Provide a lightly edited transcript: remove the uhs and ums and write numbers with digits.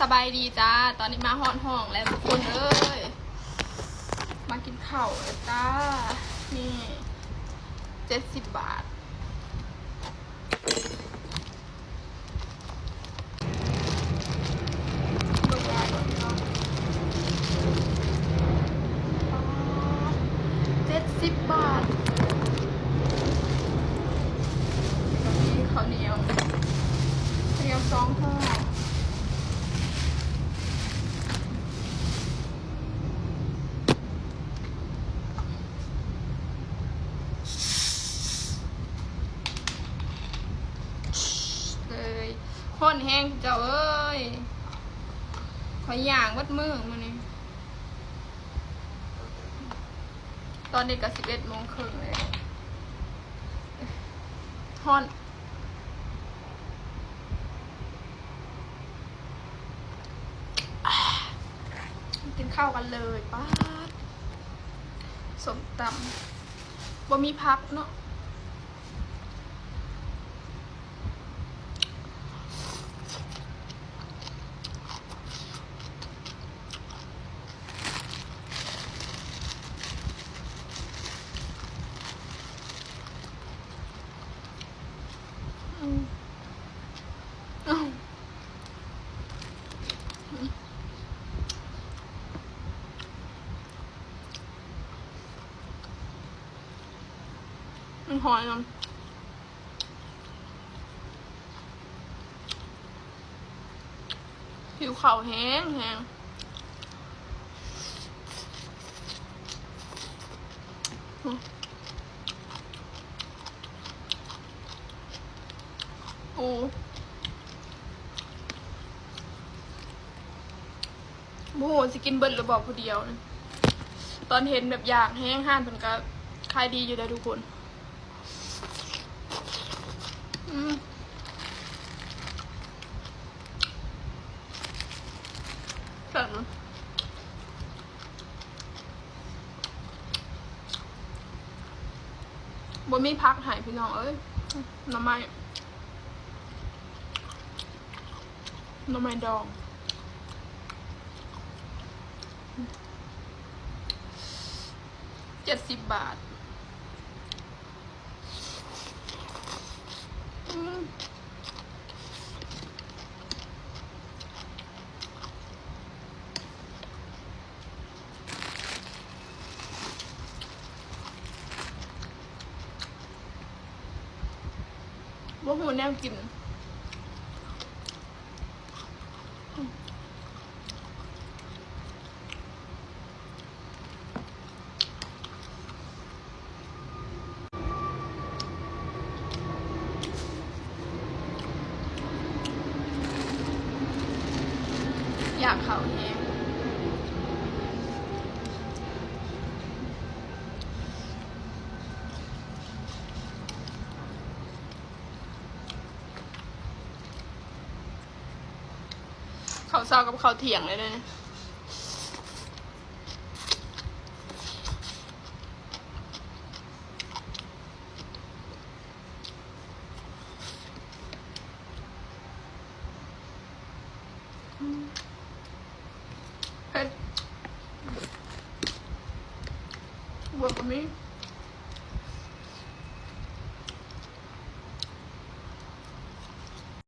สบายดีจ้าตอนนี้มาห้องแล้วทุกคนเอ้ยมากินข้าวเลยจ้านี่70 บาทดูได้ก่อนเนาะ70 บาทมีข้าวเหนียว2 ห่อเลยข้นแห้งเจ้าเอ้ยขอย่างวัดมือมานี่ตอนนี้ก็11:30เลยฮ้อนกินข้าวกันเลยป้าสมตำบ่มีพักเนาะหอยน้ำผิวขาวแห้งปูโอ้โหสิกินเบิร์ดหรือบอกผู้เดียวนะตอนเห็นแบบอยากแห้งห่านเพิ่นก็ขายดีอยู่ได้ทุกคนแบบนั้นบ่มีพักหายพี่น้องเอ้ยหน่อไม้ดอง70 บาทว่าหูแนวกินอยากเขาแห้งเขาเศร้ากับเขาเถียงเลยนะเผ็ดบวกกับนี้